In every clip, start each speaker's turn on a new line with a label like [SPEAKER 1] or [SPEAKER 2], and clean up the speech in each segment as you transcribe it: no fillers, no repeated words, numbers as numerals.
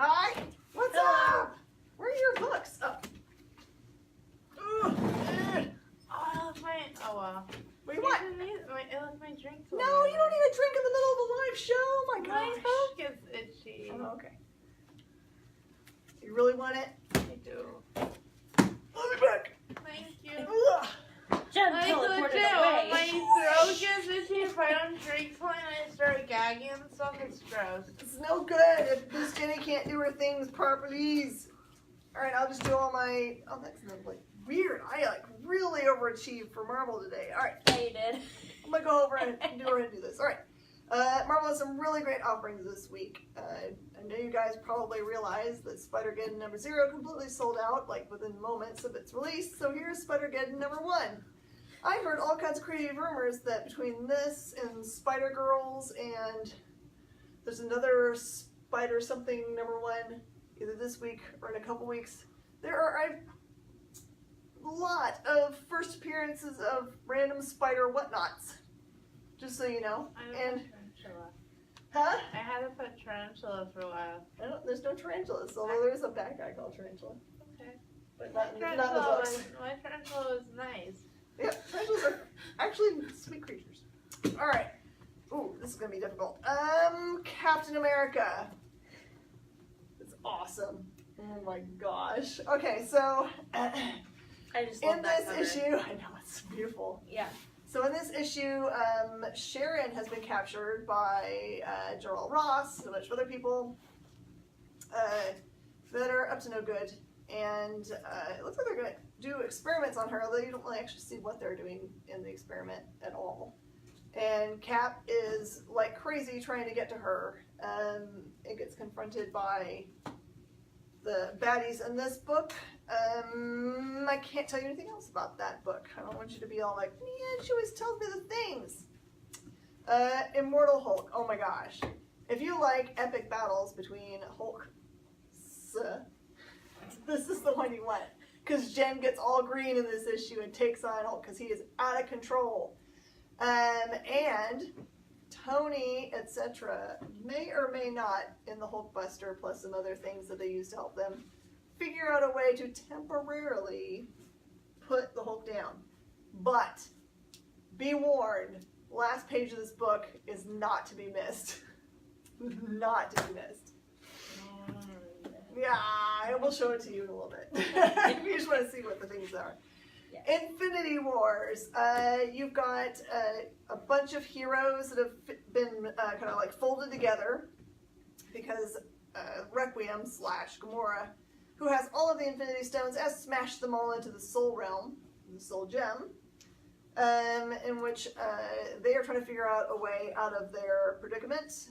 [SPEAKER 1] Hi. What's up? Where are your books? Oh.
[SPEAKER 2] Oh well.
[SPEAKER 1] What do you want?
[SPEAKER 2] It was my drink.
[SPEAKER 1] No, you don't need a drink in the middle of a live show. Oh my gosh.
[SPEAKER 2] My throat gets itchy.
[SPEAKER 1] Oh, okay. You really want it?
[SPEAKER 2] I do.
[SPEAKER 1] I'll be back.
[SPEAKER 2] Thank you.
[SPEAKER 1] Ugh.
[SPEAKER 3] Jen
[SPEAKER 2] My
[SPEAKER 3] teleported away.
[SPEAKER 2] throat gets itchy if I don't drink something and I start gagging and stuff. It's gross.
[SPEAKER 1] It's no good if Miss Jenny can't do her things properly. Alright, I'll just do all my... Oh, that's not like weird. I like really overachieved for Marvel today. Alright.
[SPEAKER 3] Yeah, you did.
[SPEAKER 1] I'm gonna go over and do this. Alright. Marvel has some really great offerings this week. I know you guys probably realized that Spider-Geddon number 0 completely sold out, like within moments of its release. So here's Spider-Geddon number 1. I heard all kinds of crazy rumors that between this and Spider-Girls and there's another Spider something number 1 either this week or in a couple weeks. There are a lot of first appearances of random spider whatnots. Just so you know. And huh?
[SPEAKER 2] I had to put tarantula for a while.
[SPEAKER 1] There's no tarantulas, although there's a bad guy called Tarantula.
[SPEAKER 2] Okay.
[SPEAKER 1] But not in the
[SPEAKER 2] Tarantula
[SPEAKER 1] books.
[SPEAKER 2] my tarantula was nice.
[SPEAKER 1] Yep, tarantulas are actually sweet creatures. Alright. Ooh, this is gonna be difficult. Captain America. It's awesome. Oh my gosh. Okay, so
[SPEAKER 3] I just love
[SPEAKER 1] in
[SPEAKER 3] that
[SPEAKER 1] this
[SPEAKER 3] cover.
[SPEAKER 1] issue, I know it's beautiful.
[SPEAKER 3] Yeah.
[SPEAKER 1] So in this issue, Sharon has been captured by Gerald Ross and a bunch of other people that are up to no good. And it looks like they're going to do experiments on her, although you don't really actually see what they're doing in the experiment at all. And Cap is like crazy trying to get to her. It gets confronted by the baddies in this book. I can't tell you anything else about that book. I don't want you to be all like, man, she always tells me the things. Immortal Hulk. Oh my gosh. If you like epic battles between Hulk, this is the one you want. Because Jen gets all green in this issue and takes on Hulk because he is out of control. And Tony, etc., may or may not, in the Hulkbuster, plus some other things that they use to help them, figure out a way to temporarily put the Hulk down. But be warned, last page of this book is not to be missed. Not to be missed. Yeah, I will show it to you in a little bit. You just want to see what the things are. Yeah. Infinity Wars. You've got a bunch of heroes that have been kind of like folded together because Requiem / Gamora, who has all of the Infinity Stones, has smashed them all into the Soul Realm, the Soul Gem, in which they are trying to figure out a way out of their predicament.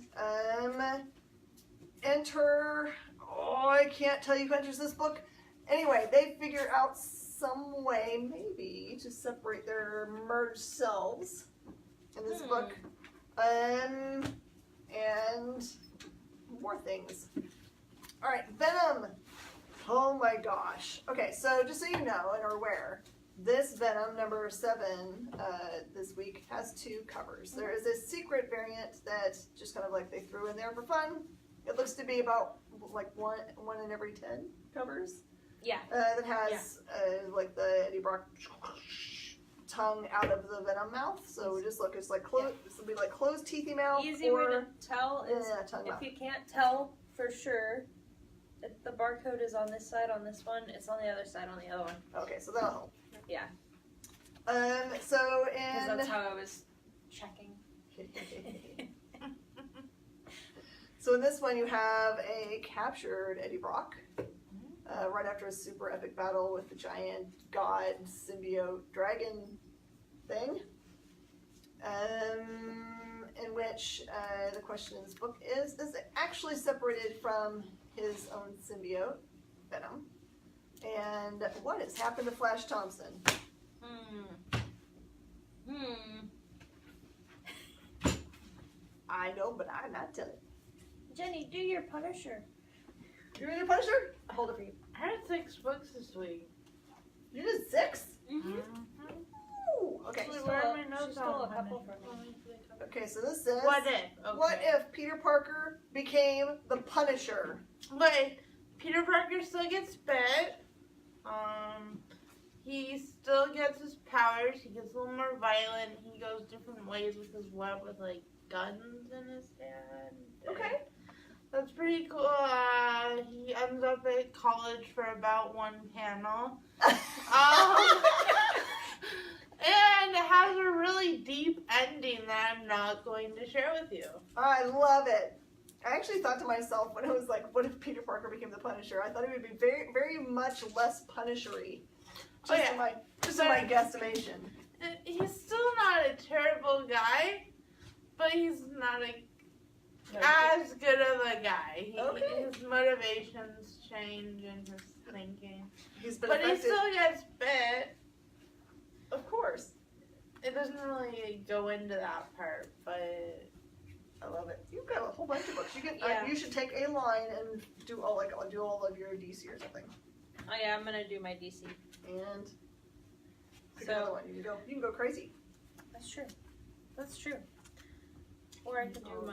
[SPEAKER 1] Enter... Oh, I can't tell you who enters this book. Anyway, they figure out some way, maybe, to separate their merged selves in this book. And more things. Alright, Venom. Oh my gosh. Okay, so just so you know and are aware, this Venom number 7 this week has 2 covers. There is a secret variant that just kind of like they threw in there for fun. It looks to be about like one in every 10 covers.
[SPEAKER 3] Yeah.
[SPEAKER 1] That has like the Eddie Brock tongue out of the Venom mouth. So just look, it's like this will be like closed teethy mouth.
[SPEAKER 3] Easy way to tell is
[SPEAKER 1] tongue
[SPEAKER 3] if
[SPEAKER 1] mouth.
[SPEAKER 3] you can't tell for sure, if the barcode is on this side on this one, it's on the other side on the other one.
[SPEAKER 1] Okay, so that'll help.
[SPEAKER 3] Yeah.
[SPEAKER 1] So
[SPEAKER 3] Because
[SPEAKER 1] in
[SPEAKER 3] that's how I was checking.
[SPEAKER 1] So in this one you have a captured Eddie Brock right after a super epic battle with the giant god symbiote dragon thing, in which the question in this book is it actually separated from his own symbiote, Venom? And what has happened to Flash Thompson? I know, but I'm not telling.
[SPEAKER 3] Jenny, do your Punisher.
[SPEAKER 1] You ready to Punisher? I'll hold it for you.
[SPEAKER 2] I had 6 books this week.
[SPEAKER 1] You did 6?
[SPEAKER 3] Mm-hmm.
[SPEAKER 1] Ooh, okay.
[SPEAKER 2] Actually, where are my notes
[SPEAKER 3] She stole
[SPEAKER 2] on
[SPEAKER 3] a couple
[SPEAKER 2] Punisher?
[SPEAKER 3] from me.
[SPEAKER 1] Okay, so this says,
[SPEAKER 2] What if? Okay.
[SPEAKER 1] what if Peter Parker became the Punisher?
[SPEAKER 2] But Peter Parker still gets bit. He still gets his powers. He gets a little more violent. He goes different ways with his web with like guns in his hand.
[SPEAKER 1] Okay.
[SPEAKER 2] That's pretty cool. He ends up at college for about one panel. And it has a really deep ending that I'm not going to share with you.
[SPEAKER 1] I love it. I actually thought to myself when it was like, what if Peter Parker became the Punisher? I thought he would be very, very much less Punisher-y. Just in my guesstimation.
[SPEAKER 2] He's still not a terrible guy, but he's not as good of a guy.
[SPEAKER 1] Okay.
[SPEAKER 2] His motivations change and his thinking.
[SPEAKER 1] But
[SPEAKER 2] he still gets bit.
[SPEAKER 1] Of course.
[SPEAKER 2] It doesn't really go into that part, but
[SPEAKER 1] I love it. You've got a whole bunch of books. You should take a line and do all of your DC or something.
[SPEAKER 3] Oh yeah, I'm gonna do my DC.
[SPEAKER 1] And pick another one. You can go crazy.
[SPEAKER 3] That's true. That's true. Or I could do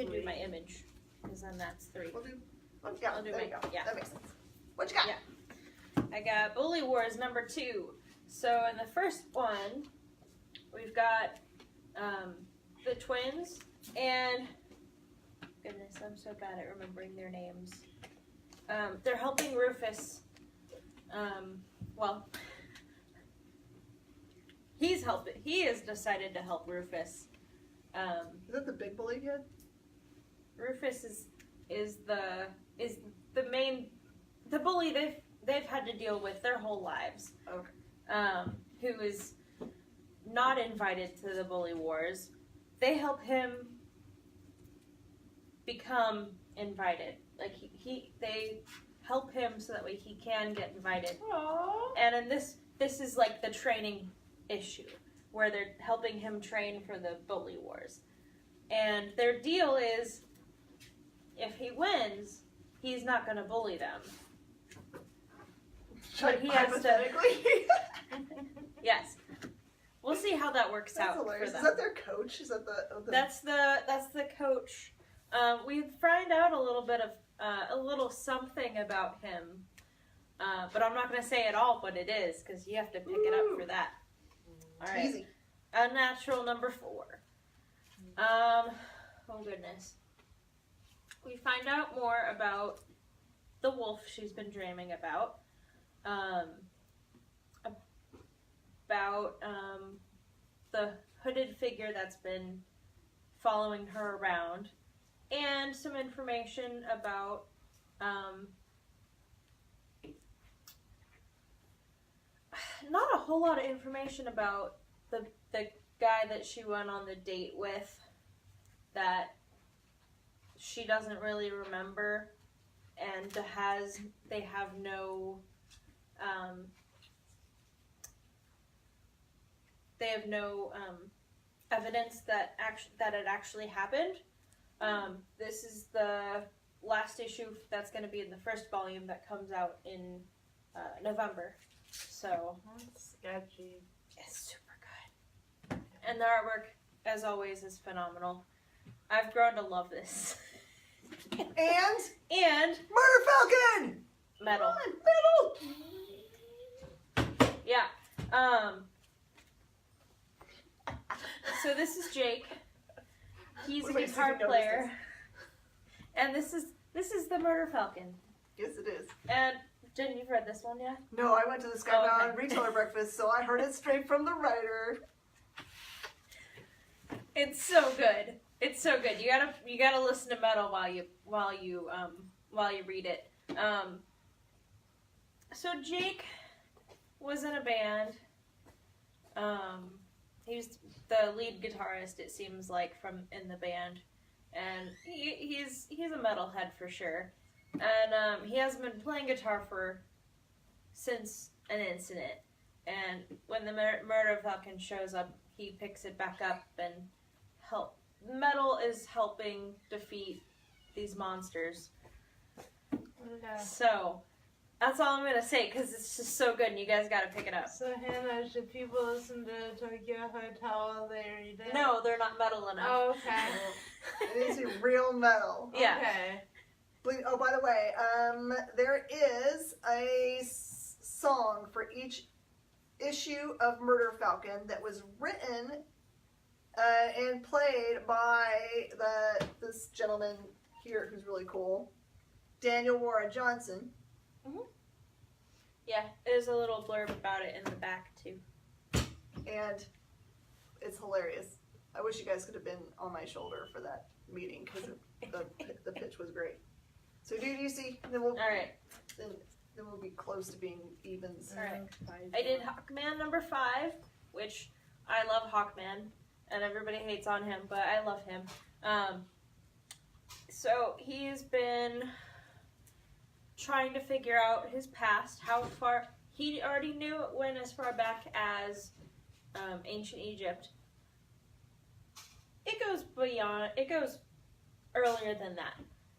[SPEAKER 3] do my image, because then that's 3.
[SPEAKER 1] I'll do
[SPEAKER 3] I'll do
[SPEAKER 1] there
[SPEAKER 3] my,
[SPEAKER 1] you go.
[SPEAKER 3] yeah.
[SPEAKER 1] That makes sense. What you got?
[SPEAKER 3] Yeah. I got Bully Wars number 2. So in the first one, we've got the twins, and goodness, I'm so bad at remembering their names. They're helping Rufus. Well, he has decided to help Rufus.
[SPEAKER 1] Is that the big bully kid?
[SPEAKER 3] Rufus is the main bully they've had to deal with their whole lives.
[SPEAKER 1] Okay.
[SPEAKER 3] Who is not invited to the Bully Wars. They help him become invited. Like they help him so that way he can get invited.
[SPEAKER 2] Aww.
[SPEAKER 3] And in this is like the training issue where they're helping him train for the Bully Wars. And their deal is if he wins, he's not going to bully them. But he has to. Yes. We'll see how that works
[SPEAKER 1] That's
[SPEAKER 3] out
[SPEAKER 1] hilarious.
[SPEAKER 3] for them.
[SPEAKER 1] Is that their coach? Is that the
[SPEAKER 3] That's the coach. We find out a little bit of a little something about him, but I'm not going to say it all. But it is because you have to pick it up for that. All right.
[SPEAKER 1] Easy.
[SPEAKER 3] Unnatural number 4. Oh goodness. We find out more about the wolf she's been dreaming about. About the hooded figure that's been following her around, and some information about not a whole lot of information about the guy that she went on the date with that she doesn't really remember, and they have no evidence that it actually happened. This is the last issue that's going to be in the first volume that comes out in November. So
[SPEAKER 2] That's sketchy.
[SPEAKER 3] it's super good. And the artwork, as always, is phenomenal. I've grown to love this.
[SPEAKER 1] And
[SPEAKER 3] And
[SPEAKER 1] Murder Falcon.
[SPEAKER 3] metal.
[SPEAKER 1] Come on, metal.
[SPEAKER 3] Yeah. So this is Jake. He's a
[SPEAKER 1] What makes you
[SPEAKER 3] guitar
[SPEAKER 1] notice
[SPEAKER 3] player. And this is the Murder Falcon.
[SPEAKER 1] Yes, it is.
[SPEAKER 3] And Jen, you've read this one yet?
[SPEAKER 1] No, I went to the Skybound
[SPEAKER 3] okay.
[SPEAKER 1] retailer breakfast, so I heard it straight from the writer.
[SPEAKER 3] It's so good. It's so good. You gotta listen to metal while you read it. So Jake was in a band. He was the lead guitarist, it seems like, in the band, and he's a metalhead for sure. And he hasn't been playing guitar since an incident. And when the Murder Falcon shows up, he picks it back up and metal is helping defeat these monsters.
[SPEAKER 2] Okay.
[SPEAKER 3] So that's all I'm gonna say because it's just so good, and you guys gotta pick it up.
[SPEAKER 2] So Hannah, should people listen to Tokyo Hotel while they read it?
[SPEAKER 3] No, they're not metal enough.
[SPEAKER 2] Oh, okay.
[SPEAKER 1] It is real metal.
[SPEAKER 3] Yeah.
[SPEAKER 2] Okay.
[SPEAKER 1] Please. Oh, by the way, there is a song for each issue of Murder Falcon that was written and played by this gentleman here who's really cool, Daniel Warren Johnson.
[SPEAKER 3] Mm-hmm. Yeah, there's a little blurb about it in the back too.
[SPEAKER 1] And it's hilarious. I wish you guys could have been on my shoulder for that meeting because the pitch was great. So, dude, you see, then we'll
[SPEAKER 3] All right.
[SPEAKER 1] Then we'll be close to being evens.
[SPEAKER 3] All right. I did Hawkman number 5, which I love Hawkman, and everybody hates on him, but I love him. So he's been trying to figure out his past, how far he already knew it went as far back as ancient Egypt. It goes beyond. It goes earlier than that,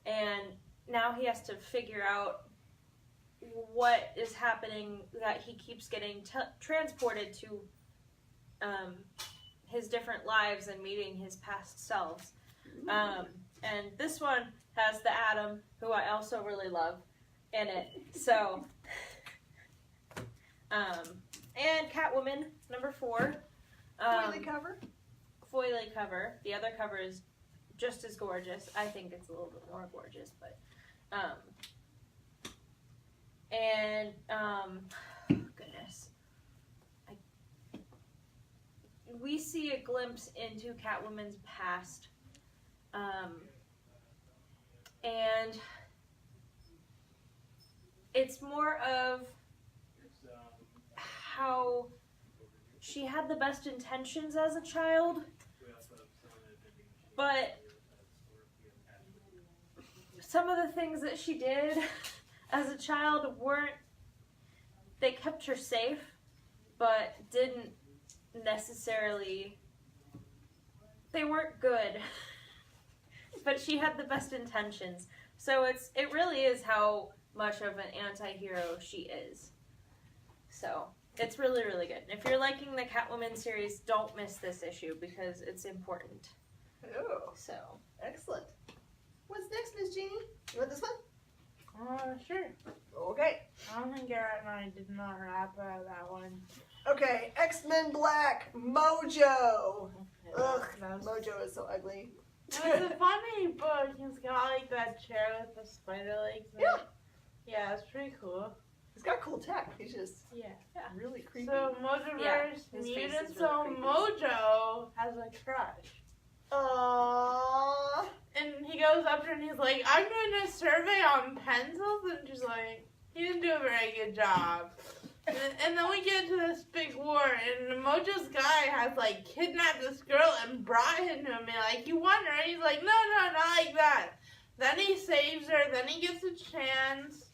[SPEAKER 3] and now he has to figure out what is happening, that he keeps getting transported to his different lives and meeting his past selves. And this one has the Atom, who I also really love, in it. So, and Catwoman, number 4.
[SPEAKER 1] Foily cover?
[SPEAKER 3] Foily cover. The other cover is just as gorgeous. I think it's a little bit more gorgeous, but goodness, we see a glimpse into Catwoman's past, and it's more of how she had the best intentions as a child, but some of the things that she did as a child they kept her safe, but didn't necessarily, they weren't good. But she had the best intentions. So it really is how much of an anti-hero she is. So it's really, really good. And if you're liking the Catwoman series, don't miss this issue because it's important.
[SPEAKER 1] Oh,
[SPEAKER 3] So
[SPEAKER 1] excellent. What's next, Miss Jeannie? You want this one?
[SPEAKER 2] Sure.
[SPEAKER 1] Okay.
[SPEAKER 2] I don't think Garrett and I did not rap that one.
[SPEAKER 1] Okay, X-Men Black, Mojo. Ugh, Mojo is so ugly.
[SPEAKER 2] It's a funny book. He's got like that chair with the spider legs.
[SPEAKER 1] Yeah.
[SPEAKER 2] Yeah, it's pretty cool.
[SPEAKER 1] He's got cool tech. He's just
[SPEAKER 2] Yeah.
[SPEAKER 1] really creepy.
[SPEAKER 2] So Mojoverse
[SPEAKER 3] Yeah, his face is
[SPEAKER 2] mutants.
[SPEAKER 3] really
[SPEAKER 2] So
[SPEAKER 3] creepy.
[SPEAKER 2] Mojo has a crush.
[SPEAKER 1] Aww.
[SPEAKER 2] And he goes up to her and he's like, I'm doing a survey on pencils. And she's like, he didn't do a very good job. And then we get to this big war, and Mojo's guy has, like, kidnapped this girl and brought him to him, and, like, you want her? And he's like, no, not like that. Then he saves her, then he gets a chance,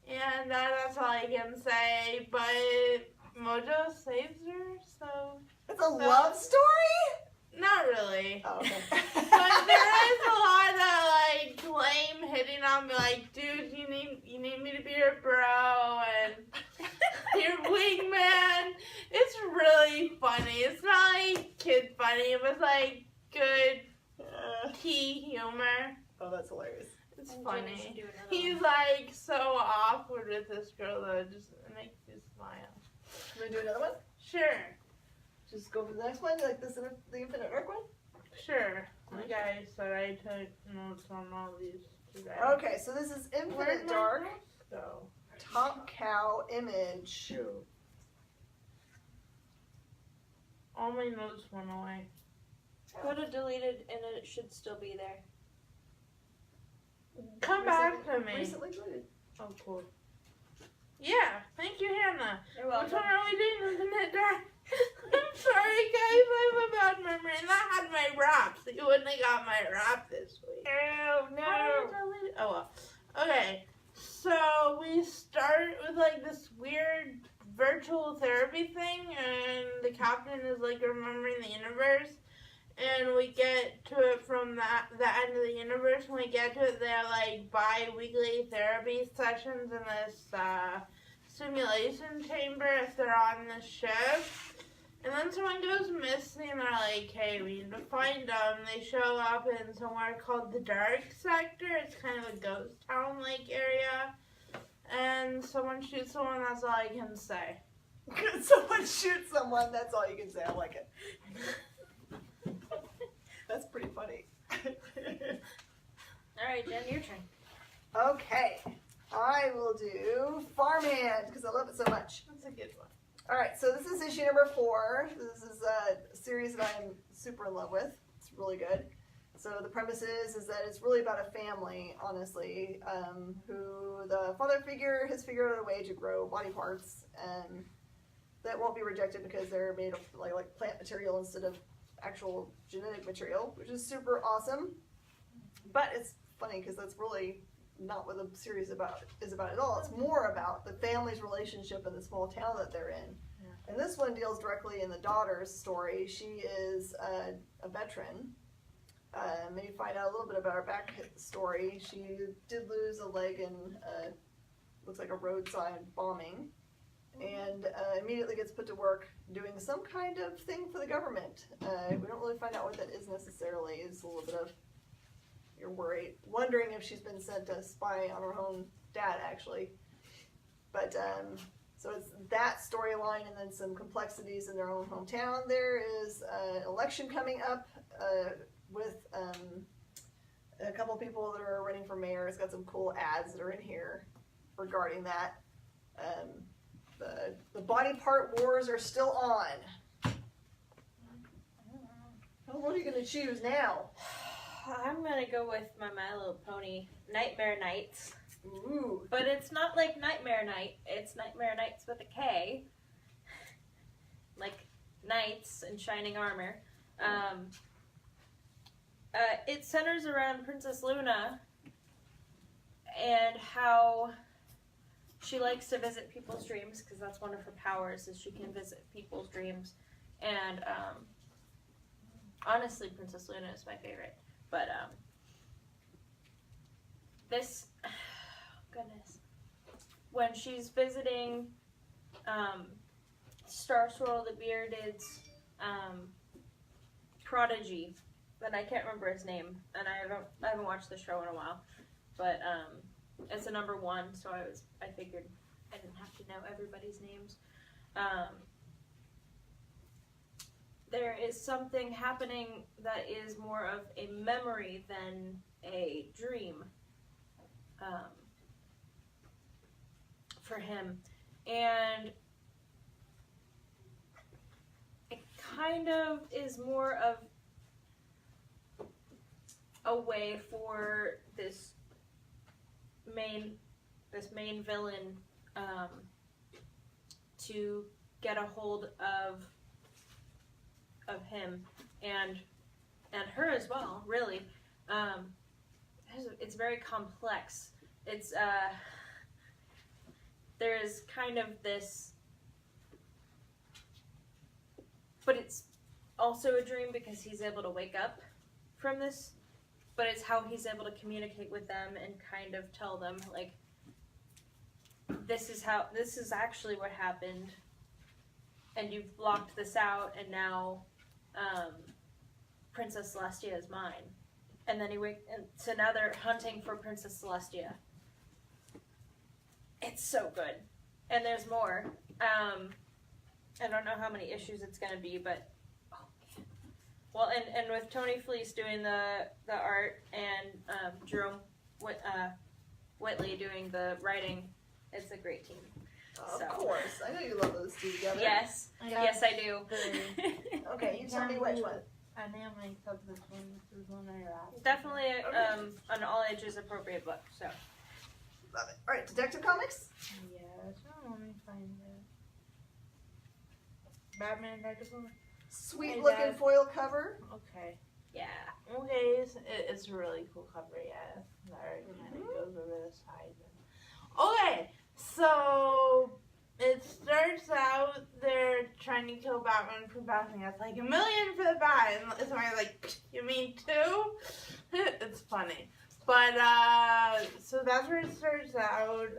[SPEAKER 2] and that's all I can say. But Mojo saves her, so...
[SPEAKER 1] It's a love story?
[SPEAKER 2] Not really.
[SPEAKER 1] Oh, okay.
[SPEAKER 2] But there is a lot of, like, lame hitting on me, like, dude, you need me to be your bro, and your wingman. It's really funny. It's not, like, kid funny, but it's, like, good key humor.
[SPEAKER 1] Oh, that's hilarious.
[SPEAKER 2] It's
[SPEAKER 3] And Jenny
[SPEAKER 2] funny.
[SPEAKER 3] should do another
[SPEAKER 2] He's,
[SPEAKER 3] one.
[SPEAKER 2] like, so awkward with this girl, though, it just makes you smile.
[SPEAKER 1] Can we do another one?
[SPEAKER 2] Sure.
[SPEAKER 1] Just go for the next one? You like this, the Infinite Dark one?
[SPEAKER 2] Sure. Okay, so I took notes on all these today.
[SPEAKER 1] Okay, so this is
[SPEAKER 2] Where'd
[SPEAKER 1] Infinite
[SPEAKER 2] my
[SPEAKER 1] Dark,
[SPEAKER 2] notes go?
[SPEAKER 1] Top Cow Image.
[SPEAKER 2] All my notes went away.
[SPEAKER 3] Go to deleted and it should still be there.
[SPEAKER 2] Come back to me.
[SPEAKER 1] Recently deleted.
[SPEAKER 2] Oh, cool. Yeah, thank you, Hannah.
[SPEAKER 3] You're
[SPEAKER 2] Which
[SPEAKER 3] welcome.
[SPEAKER 2] one are we doing, Infinite Dark? I'm sorry, guys. I have a bad memory. And I had my raps. You wouldn't have got my rap this week.
[SPEAKER 1] Oh,
[SPEAKER 2] How did I delete it? Oh, well. Okay. So we start with, like, this weird virtual therapy thing. And the captain is, like, remembering the universe. And we get to it from the end of the universe. When we get to it, they're, like, bi-weekly therapy sessions in this simulation chamber if they're on the ship. And then someone goes missing and they're like, hey, we need to find them. They show up in somewhere called the Dark Sector. It's kind of a ghost town-like area. And someone shoots someone, that's all I can say.
[SPEAKER 1] Someone shoots someone, that's all you can say. I like it. That's pretty funny.
[SPEAKER 3] Alright, Jen, your turn.
[SPEAKER 1] Okay, I will do Farmhand because I love it so much.
[SPEAKER 2] That's a good one.
[SPEAKER 1] All right, so this is issue number 4. This is a series that I'm super in love with. It's really good. So the premise is that it's really about a family, honestly, who the father figure has figured out a way to grow body parts that won't be rejected because they're made of like plant material instead of actual genetic material, which is super awesome. But it's funny because that's really not what the series is about at all. It's more about the family's relationship in the small town that they're in.
[SPEAKER 2] Yeah.
[SPEAKER 1] And this one deals directly in the daughter's story. She is a veteran. Maybe find out a little bit about her back story. She did lose a leg in looks like a roadside bombing, and immediately gets put to work doing some kind of thing for the government. We don't really find out what that is necessarily. It's a little bit of you're wondering if she's been sent to spy on her own dad, actually. But so it's that storyline, and then some complexities in their own hometown. There is an election coming up with a couple people that are running for mayor. It's got some cool ads that are in here regarding that. The body part wars are still on. Well, what are you going to choose now?
[SPEAKER 3] I'm gonna go with my Little Pony Nightmare Nights.
[SPEAKER 1] Ooh.
[SPEAKER 3] But it's not like Nightmare Night. It's Nightmare Nights with a K. Like knights in shining armor. It centers around Princess Luna and how she likes to visit people's dreams, because that's one of her powers, is she can visit people's dreams. And honestly, Princess Luna is my favorite. But this, goodness, when she's visiting Star Swirl the Bearded's prodigy, but I can't remember his name, and I haven't watched the show in a while, but it's a number 1, so I figured I didn't have to know everybody's names. There is something happening that is more of a memory than a dream for him. And it kind of is more of a way for this main villain to get a hold of him and her as well, really. It's very complex. It's there's kind of this, but it's also a dream because he's able to wake up from this, but it's how he's able to communicate with them and kind of tell them, like, this is actually what happened, and you've blocked this out, and now Princess Celestia is mine. And then so now they're hunting for Princess Celestia. It's so good. And there's more. I don't know how many issues it's going to be, but well, and with Tony Fleece doing the art and Jerome Whitley doing the writing, it's a great team.
[SPEAKER 1] Of course. I know you love those two together.
[SPEAKER 3] Yes. Yes, I do.
[SPEAKER 1] Okay, you tell me which one.
[SPEAKER 2] I named myself this one. This is one I wrote.
[SPEAKER 3] Definitely an all ages appropriate book. So.
[SPEAKER 1] Love it. All right, Detective Comics.
[SPEAKER 2] Yes. Let me find it. Batman Detective Comics.
[SPEAKER 1] Sweet looking foil cover.
[SPEAKER 2] Okay.
[SPEAKER 3] Yeah.
[SPEAKER 2] Okay, it's a really cool cover. Yeah. That kind of goes over the side. Okay, so it starts out they're trying to kill Batman for Batman. It's like $1 million for the bat, and somebody's like, "You mean 2?" It's funny, but so that's where it starts out.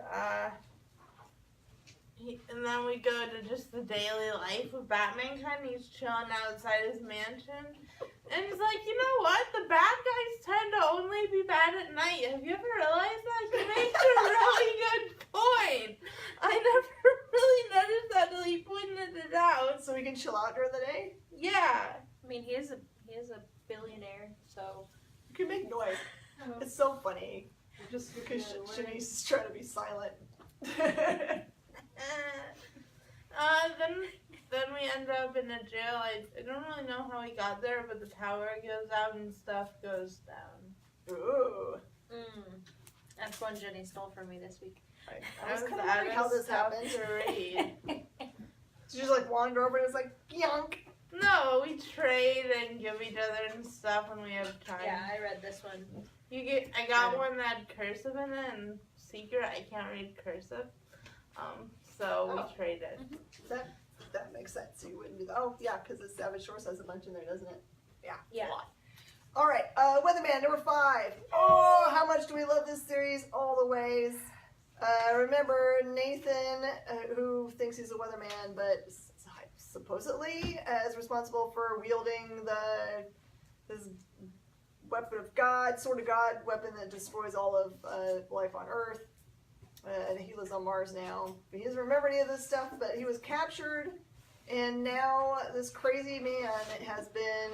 [SPEAKER 2] and then we go to just the daily life of Batman. He's chilling outside his mansion, and he's like, you know what? The bad guys tend to only be bad at night. Have you ever realized that? He makes a really good point. I never really noticed that till he pointed it out.
[SPEAKER 1] So we can chill out during the day?
[SPEAKER 2] Yeah.
[SPEAKER 3] I mean, he is a billionaire, so
[SPEAKER 1] You can make noise. It's so funny. Just because Shanice is trying to be silent.
[SPEAKER 2] Then we end up in a jail. I don't really know how we got there, but the tower goes out and stuff goes down.
[SPEAKER 1] Ooh.
[SPEAKER 3] That's one Jenny stole from me this week.
[SPEAKER 1] I was kind of wondering how this happened.
[SPEAKER 2] To read.
[SPEAKER 1] Did you just like wander over and it's like, yonk?
[SPEAKER 2] No, we trade and give each other and stuff when we have time.
[SPEAKER 3] Yeah, I read this one.
[SPEAKER 2] I got one that had cursive in it, and secret, I can't read cursive. So we traded.
[SPEAKER 1] That makes sense. So you wouldn't do that. Oh, yeah, because the Savage Shores has a bunch in there, doesn't it?
[SPEAKER 3] Yeah.
[SPEAKER 1] All right, Weatherman, number 5. Oh, how much do we love this series? All the ways. Remember Nathan, who thinks he's a weatherman, but supposedly is responsible for wielding this weapon of God, sword of God, weapon that destroys all of life on Earth. He lives on Mars now. He doesn't remember any of this stuff, but he was captured, and now this crazy man has been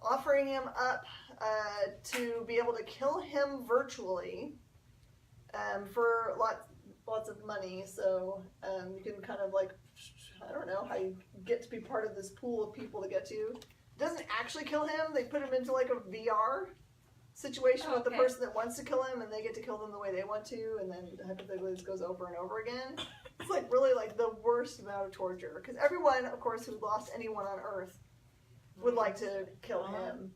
[SPEAKER 1] offering him up to be able to kill him virtually for lots of money. So you can kind of like, I don't know how you get to be part of this pool of people to get to. It doesn't actually kill him. They put him into like a VR situation with the person that wants to kill him, and they get to kill them the way they want to, and then hypothetically this goes over and over again. It's like really like the worst amount of torture, because everyone, of course, who lost anyone on Earth would like to kill him,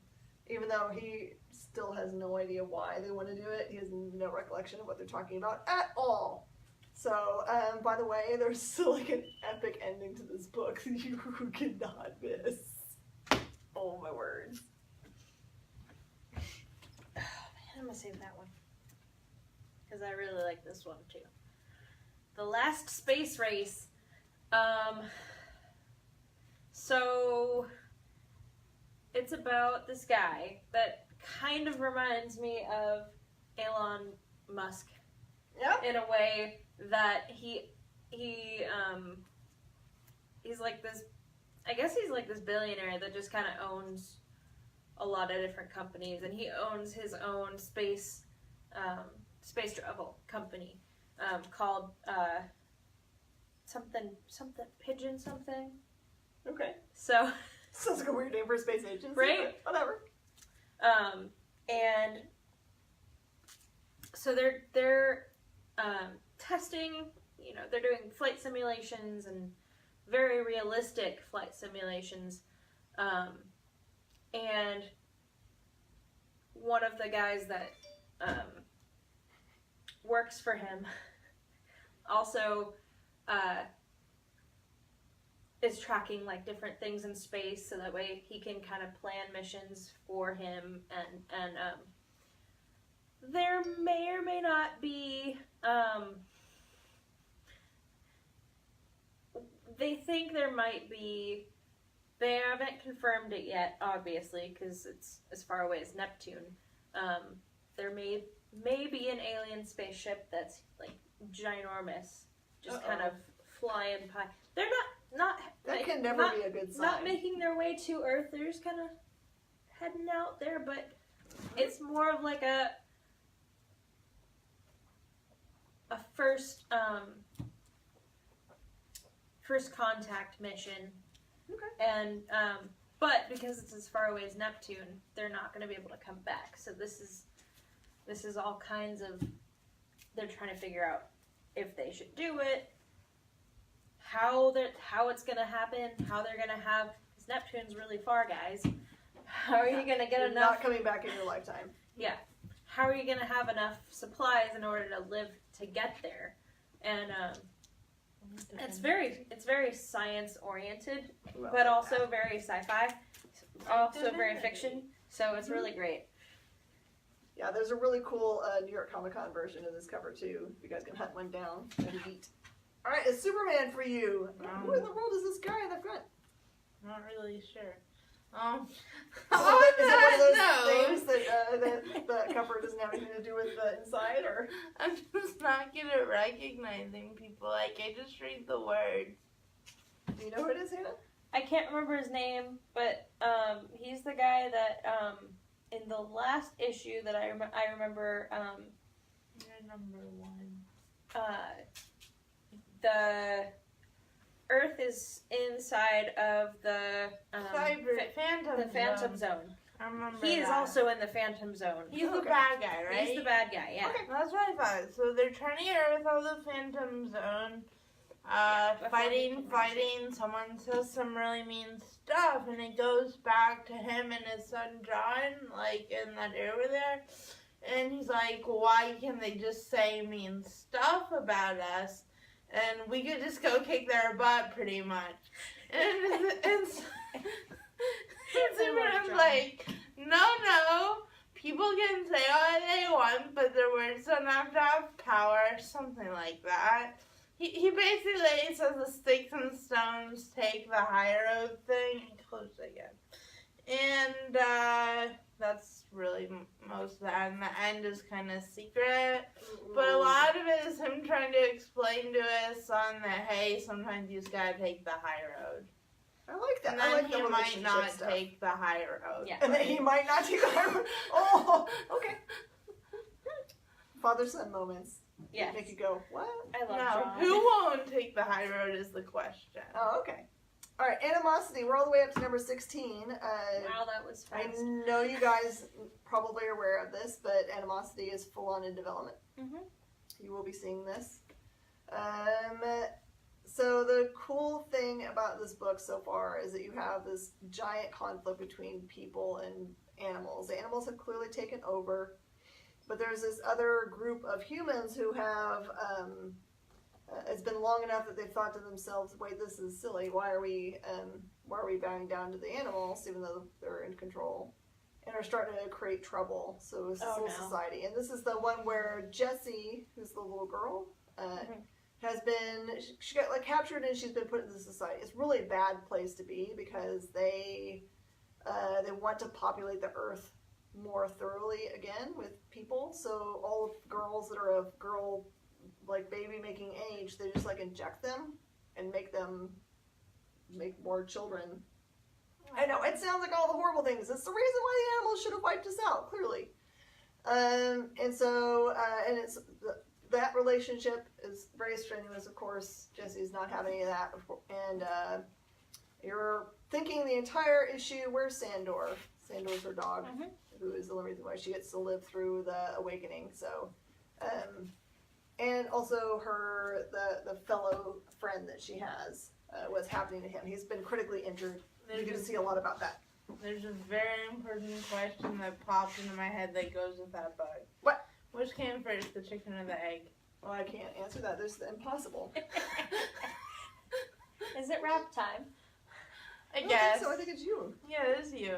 [SPEAKER 1] even though he still has no idea why they want to do it. He has no recollection of what they're talking about at all. So, by the way, there's still like an epic ending to this book that you cannot miss. Oh my words.
[SPEAKER 3] I'm gonna save that one because I really like this one too. The Last Space Race. So it's about this guy that kind of reminds me of Elon Musk.
[SPEAKER 1] Yep.
[SPEAKER 3] In a way that he's like this. I guess he's like this billionaire that just kind of owns a lot of different companies, and he owns his own space travel company called something Pigeon something.
[SPEAKER 1] Okay.
[SPEAKER 3] So
[SPEAKER 1] sounds like a weird name for a space agency,
[SPEAKER 3] right?
[SPEAKER 1] But whatever.
[SPEAKER 3] And so they're testing. You know, they're doing flight simulations and very realistic flight simulations. And one of the guys that works for him also is tracking like different things in space, so that way he can kind of plan missions for him, and there may or may not be they think there might be. They haven't confirmed it yet, obviously, because it's as far away as Neptune. There may be an alien spaceship that's like ginormous, just kind of flying by. They're not.
[SPEAKER 1] That
[SPEAKER 3] like,
[SPEAKER 1] can never be a good sign.
[SPEAKER 3] Not making their way to Earth. They're just kind of heading out there, but it's more of like a first contact mission.
[SPEAKER 1] Okay.
[SPEAKER 3] And but because it's as far away as Neptune, they're not going to be able to come back. So this is all kinds of, they're trying to figure out if they should do it, how it's going to happen, how they're going to have, because Neptune's really far, guys. How are you going to get
[SPEAKER 1] You're
[SPEAKER 3] enough?
[SPEAKER 1] Not coming back in your lifetime.
[SPEAKER 3] Yeah. How are you going to have enough supplies in order to live to get there? And it's very science oriented, but also very sci-fi, also very fiction. So it's really great.
[SPEAKER 1] Yeah, there's a really cool New York Comic Con version of this cover too. You guys can hunt one down and eat. Alright, it's Superman for you. Who in the world is this guy in the front?
[SPEAKER 2] Not really sure.
[SPEAKER 1] Is it one of those things that the cover doesn't have anything to do with the inside, or?
[SPEAKER 2] I'm just not good at recognizing people. Like, I just read the words.
[SPEAKER 1] Do you know who it is, Hannah?
[SPEAKER 3] I can't remember his name, but he's the guy that in the last issue that I remember.
[SPEAKER 2] You're number 1.
[SPEAKER 3] The Earth is inside of the Phantom Zone.
[SPEAKER 2] I remember
[SPEAKER 3] He is
[SPEAKER 2] that.
[SPEAKER 3] also in the Phantom Zone.
[SPEAKER 2] He's the bad guy, right?
[SPEAKER 3] He's the bad guy, yeah.
[SPEAKER 1] Okay.
[SPEAKER 2] That's what I thought. So they're trying to get Earth out of the Phantom Zone. Fighting. Someone says some really mean stuff, and it goes back to him and his son John, like in that area there. And he's like, "Why can't they just say mean stuff about us, and we could just go kick their butt, pretty much?" And Superman's like, "No, people can say what they want, but their words don't have to have power," something like that. He basically says the sticks and stones take the high road thing, and close it again. And that's really most of that. And the end is kind of secret. But a lot of it is him trying to explain to his son that, hey, sometimes you just gotta take the high road.
[SPEAKER 1] I like that.
[SPEAKER 2] And
[SPEAKER 1] I
[SPEAKER 2] then
[SPEAKER 1] like the
[SPEAKER 2] he might
[SPEAKER 1] relationship
[SPEAKER 2] not
[SPEAKER 1] stuff.
[SPEAKER 2] take the high road.
[SPEAKER 3] Yeah.
[SPEAKER 1] And then he might not take the high road. Oh, okay. Father-son moments.
[SPEAKER 3] Yes.
[SPEAKER 1] Make you go, what?
[SPEAKER 3] I love
[SPEAKER 2] No,
[SPEAKER 3] John.
[SPEAKER 2] who won't take the high road is the question.
[SPEAKER 1] Oh, okay. All right, animosity. We're all the way up to number 16.
[SPEAKER 3] Wow, that was
[SPEAKER 1] I
[SPEAKER 3] fast.
[SPEAKER 1] know you guys probably are aware of this, but animosity is full on in development.
[SPEAKER 3] Mhm.
[SPEAKER 1] You will be seeing this. So the cool thing about this book so far is that you have this giant conflict between people and animals. The animals have clearly taken over, but there's this other group of humans who have, it's been long enough that they've thought to themselves, wait, this is silly. Why are we bowing down to the animals, even though they're in control? And are starting to create trouble. So it's
[SPEAKER 3] Oh,
[SPEAKER 1] civil
[SPEAKER 3] no.
[SPEAKER 1] society. And this is the one where Jessie, who's the little girl, has been, she got like captured and she's been put into society. It's really a bad place to be because they want to populate the earth more thoroughly again with people. So all girls that are of girl, like baby making age, they just like inject them and make them make more children. I know, it sounds like all the horrible things. It's the reason why the animals should have wiped us out, clearly. And so, and it's, that relationship is very strenuous, of course. Jessie's not having any of that. And you're thinking the entire issue, where's Sandor? Sandor's her dog, who is the only reason why she gets to live through the awakening. So, and also the fellow friend that she has, what's happening to him. He's been critically injured. You get to see a lot about that.
[SPEAKER 2] There's a very important question that popped into my head that goes with that book.
[SPEAKER 1] What?
[SPEAKER 2] Which came first, the chicken or the egg?
[SPEAKER 1] Well, I can't answer that. There's the impossible.
[SPEAKER 3] Is it rap time?
[SPEAKER 2] I
[SPEAKER 1] don't
[SPEAKER 2] guess.
[SPEAKER 1] think so. I think it's you.
[SPEAKER 2] Yeah, it is you.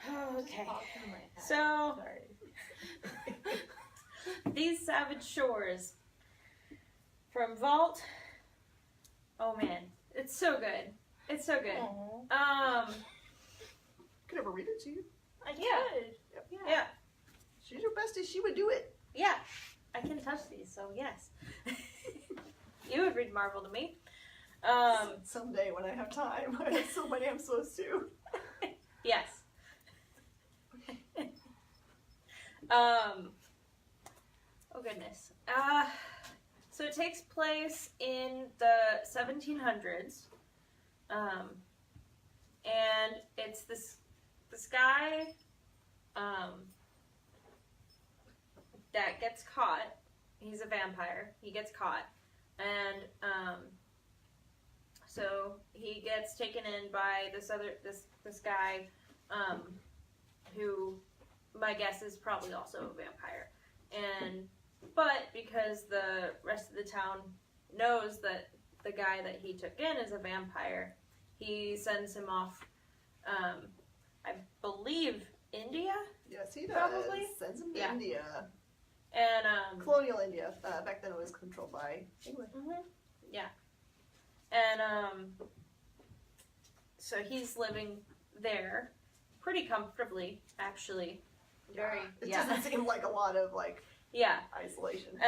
[SPEAKER 3] Okay.
[SPEAKER 2] Popped in my head.
[SPEAKER 3] So,
[SPEAKER 2] Sorry.
[SPEAKER 3] these savage shores from Vault. Oh man, it's so good. It's so good.
[SPEAKER 2] Aw.
[SPEAKER 1] Could ever read it to you.
[SPEAKER 2] I
[SPEAKER 3] Yeah.
[SPEAKER 2] could.
[SPEAKER 3] Yeah.
[SPEAKER 1] She's your bestie. She would do it.
[SPEAKER 3] Yeah, I can touch these, so yes. You would read Marvel to me.
[SPEAKER 1] Someday when I have time. I have so many I'm supposed to.
[SPEAKER 3] Yes. Oh goodness. So it takes place in the 1700s. And it's this guy that gets caught. He's a vampire. He gets caught. And so he gets taken in by this guy who my guess is probably also a vampire. But because the rest of the town knows that the guy that he took in is a vampire, he sends him off, I believe, India?
[SPEAKER 1] Yes, he does.
[SPEAKER 3] Probably.
[SPEAKER 1] Sends him to
[SPEAKER 3] Yeah.
[SPEAKER 1] India.
[SPEAKER 3] And
[SPEAKER 1] Colonial India. Back then it was controlled by England.
[SPEAKER 3] yeah. And so he's living there pretty comfortably, actually. Very.
[SPEAKER 1] It
[SPEAKER 3] Yeah.
[SPEAKER 1] doesn't seem like a lot of like
[SPEAKER 3] Yeah.
[SPEAKER 1] isolation.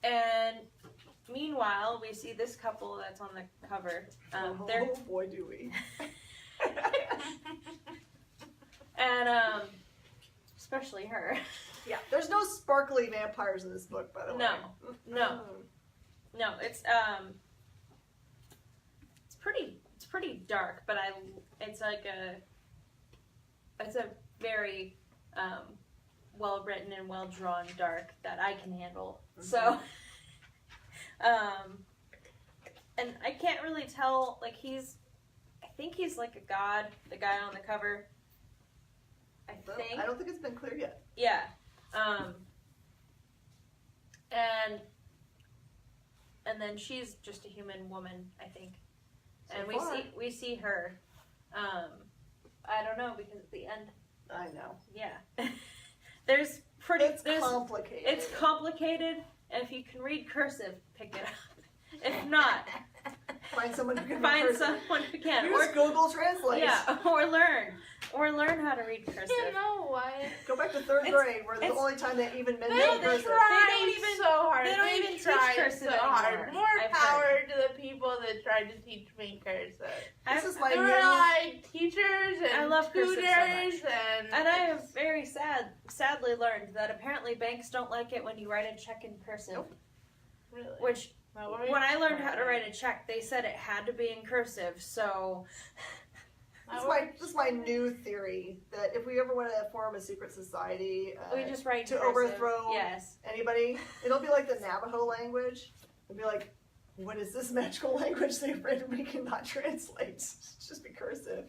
[SPEAKER 3] And meanwhile, we see this couple that's on the cover. They're
[SPEAKER 1] Oh boy, do we.
[SPEAKER 3] and especially her.
[SPEAKER 1] Yeah, there's no sparkly vampires in this book, by the way.
[SPEAKER 3] No. No, it's pretty dark, but it's a very well written and well drawn dark that I can handle. So and I can't really tell, like I think he's like a god, the guy on the cover. I
[SPEAKER 1] don't think it's been clear yet.
[SPEAKER 3] Yeah. And then she's just a human woman, I think. And we see her. I don't know, because at the end,
[SPEAKER 1] I know.
[SPEAKER 3] yeah. It's
[SPEAKER 1] complicated.
[SPEAKER 3] It's complicated, and if you can read cursive, pick it up. If not,
[SPEAKER 1] find someone who can
[SPEAKER 3] find
[SPEAKER 1] read cursive.
[SPEAKER 3] someone who can.
[SPEAKER 1] Use Google Translate.
[SPEAKER 3] Yeah, or learn how to read cursive.
[SPEAKER 2] You know what?
[SPEAKER 1] Go back to third grade, where the only time they even mentioned
[SPEAKER 2] They
[SPEAKER 1] cursive.
[SPEAKER 2] tried so hard.
[SPEAKER 3] They don't even teach cursive
[SPEAKER 2] so hard.
[SPEAKER 3] anymore,
[SPEAKER 2] More
[SPEAKER 3] I've
[SPEAKER 2] power
[SPEAKER 3] heard.
[SPEAKER 2] to the people that tried to teach me cursive.
[SPEAKER 1] This is my
[SPEAKER 2] There were like teachers and
[SPEAKER 3] I love cursive so much.
[SPEAKER 2] tutors
[SPEAKER 3] And I have very sadly learned that apparently banks don't like it when you write a check in cursive.
[SPEAKER 1] Nope.
[SPEAKER 2] Really?
[SPEAKER 3] Which, when I learned how to write a check, they said it had to be in cursive, so...
[SPEAKER 1] This is my new theory, that if we ever want to form a secret society
[SPEAKER 3] we just write
[SPEAKER 1] to
[SPEAKER 3] cursive.
[SPEAKER 1] overthrow
[SPEAKER 3] Yes.
[SPEAKER 1] anybody, it'll be like the Navajo language. It'll be like, what is this magical language they've written we cannot translate? It's just be cursive.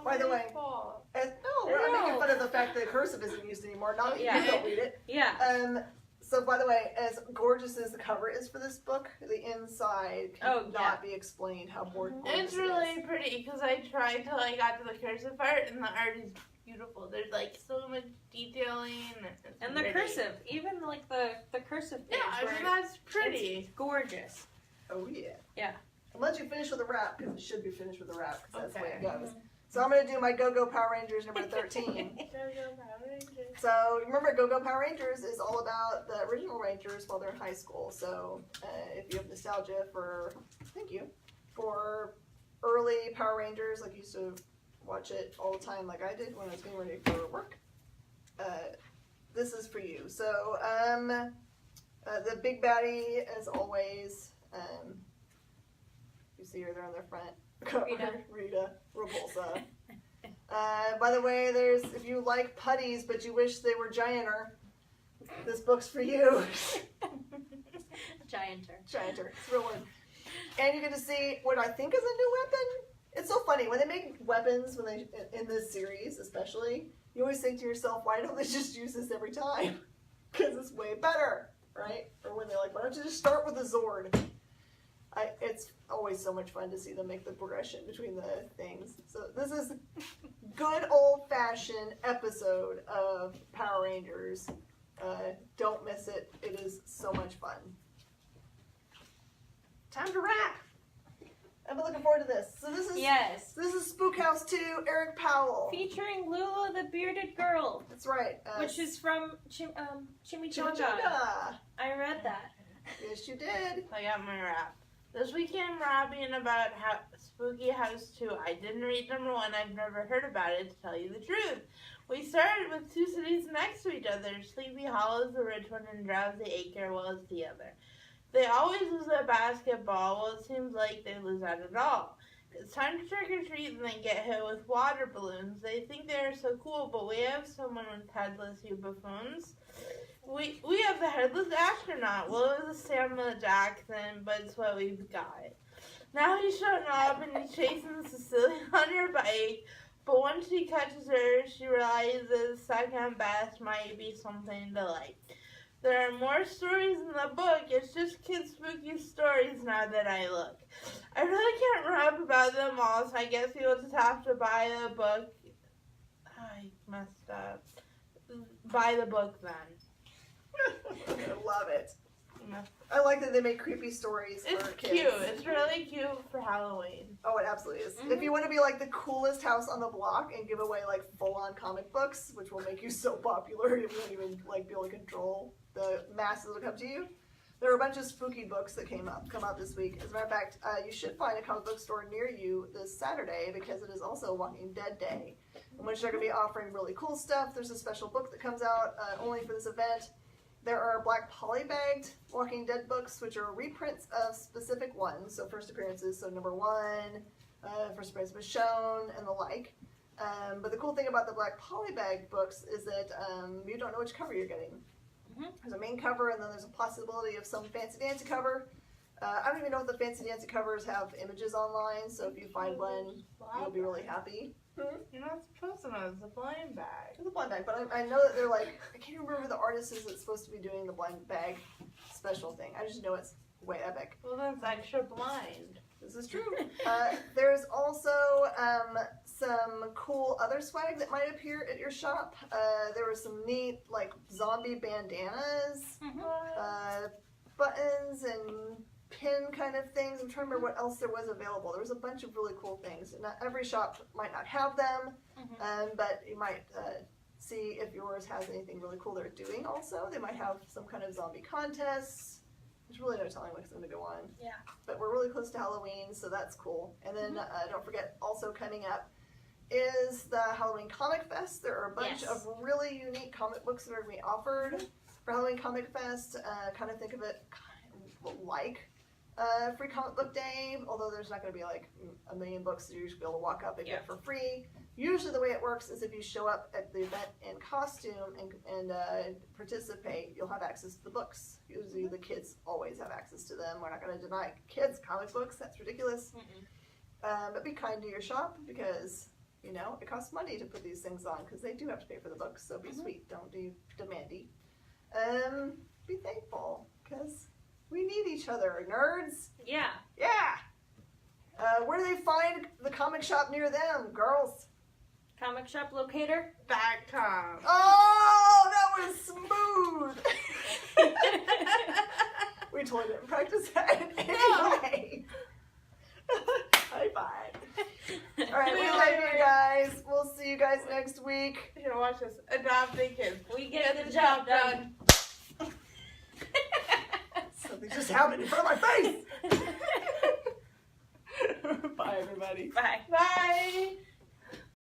[SPEAKER 1] By the way, we're not making fun of the fact that cursive isn't used anymore. Not that you don't read it.
[SPEAKER 3] Yeah.
[SPEAKER 1] So, by the way, as gorgeous as the cover is for this book, the inside cannot be explained how gorgeous
[SPEAKER 2] it's really pretty, because I tried till I got to the cursive part, and the art is beautiful. There's like so much detailing.
[SPEAKER 3] And the cursive, even like the cursive page.
[SPEAKER 2] Yeah, I mean, that's pretty.
[SPEAKER 3] It's gorgeous.
[SPEAKER 1] Oh, yeah.
[SPEAKER 3] Yeah.
[SPEAKER 1] Unless you finish with a wrap, because it should be finished with a wrap, because that's the way it
[SPEAKER 2] Okay.
[SPEAKER 1] goes. So I'm going to do my Go-Go Power Rangers number 13. So remember, Go-Go Power Rangers is all about the original Rangers while they're in high school. So if you have nostalgia for, for early Power Rangers, like you used to watch it all the time like I did when I was getting ready for work, this is for you. So the big baddie, as always, you see her there on the front. Rita Repulsa. By the way, if you like putties but you wish they were gianter, this book's for you.
[SPEAKER 3] Gianter.
[SPEAKER 1] Gianter. It's a real one. And you get to see what I think is a new weapon. It's so funny when they make weapons in this series, especially. You always think to yourself, why don't they just use this every time? Because it's way better, right? Or when they're like, why don't you just start with a Zord? It's always so much fun to see them make the progression between the things. So this is good old-fashioned episode of Power Rangers. Don't miss it. It is so much fun. Time to wrap. I've been looking forward to this. So this is Spook House 2, Eric Powell.
[SPEAKER 3] Featuring Lula the Bearded Girl.
[SPEAKER 1] That's right.
[SPEAKER 3] Which is from Chimichanga. I read that.
[SPEAKER 1] Yes, you did.
[SPEAKER 2] I got my wrap. This weekend, rapping about Spooky House 2. I didn't read number 1. I've never heard about it, to tell you the truth. We started with 2 cities next to each other. Sleepy Hollow is the rich one and Drowsy Acre was the other. They always lose at basketball. Well, it seems like they lose at it all. It's time to trick or treat and then get hit with water balloons. They think they are so cool, but we have someone with headless, you buffoons. We have the headless astronaut. Well, it was a Samuel Jackson, but it's what we've got. Now he's showing up and he's chasing Cecilia on her bike, but once she catches her, she realizes second best might be something to like. There are more stories in the book. It's just kids' spooky stories now that I look. I really can't rap about them all, so I guess you'll just have to buy the book. I messed up. Buy the book then.
[SPEAKER 1] I love it.
[SPEAKER 2] Yeah.
[SPEAKER 1] I like that they make creepy stories
[SPEAKER 2] It's
[SPEAKER 1] for kids.
[SPEAKER 2] cute. It's really cute for Halloween.
[SPEAKER 1] Oh, it absolutely is.
[SPEAKER 3] Mhm.
[SPEAKER 1] If you want to be like the coolest house on the block and give away like full-on comic books, which will make you so popular you won't even like be able to control the masses that come to you, there are a bunch of spooky books that come out this week. As a matter of fact, you should find a comic book store near you this Saturday because it is also Walking Dead Day, in which they're going to be offering really cool stuff. There's a special book that comes out only for this event. There are black polybagged Walking Dead books, which are reprints of specific ones. So first appearances, so number 1, first appearance of Michonne, and the like. But the cool thing about the black polybagged books is that you don't know which cover you're getting.
[SPEAKER 3] Mhm.
[SPEAKER 1] There's a main cover, and then there's a possibility of some fancy-dancy cover. I don't even know if the fancy-dancy covers have images online, so if you find one, you'll be really happy.
[SPEAKER 2] You're not supposed to know. It's a blind bag.
[SPEAKER 1] It's a blind bag, but I know that they're like, I can't remember who the artist is that's supposed to be doing the blind bag special thing. I just know it's way epic.
[SPEAKER 2] Well, that's extra blind.
[SPEAKER 1] This is true. There's also some cool other swag that might appear at your shop. There was some neat like zombie bandanas, buttons, and pin kind of things. I'm trying to remember what else there was available. There was a bunch of really cool things. Not every shop might not have them, but you might see if yours has anything really cool they're doing also. They might have some kind of zombie contests. There's really no telling what's going to go on.
[SPEAKER 3] Yeah.
[SPEAKER 1] But we're really close to Halloween, so that's cool. And then don't forget, also coming up is the Halloween Comic Fest. There are a bunch of really unique comic books that are going to be offered for Halloween Comic Fest. Kind of think of it like Free Comic Book Day, although there's not going to be like a million books that you're just going to be able to walk up and get for free. Usually the way it works is if you show up at the event in costume and participate, you'll have access to the books. Usually the kids always have access to them. We're not going to deny kids comic books. That's ridiculous. But be kind to your shop because, you know, it costs money to put these things on because they do have to pay for the books. So be sweet. Don't be demandy. Be thankful because we need each other, nerds.
[SPEAKER 3] Yeah.
[SPEAKER 1] Yeah. Where do they find the comic shop near them, girls?
[SPEAKER 3] Comic shop locator.
[SPEAKER 2] .com.
[SPEAKER 1] Oh, that was smooth. We totally didn't practice that anyway. High five. All right, we love you guys. We'll see you guys next week.
[SPEAKER 2] Here, watch this. Adopting kids.
[SPEAKER 3] We get the job done.
[SPEAKER 1] Something just happened in front of my face. Bye, everybody.
[SPEAKER 3] Bye.
[SPEAKER 2] Bye.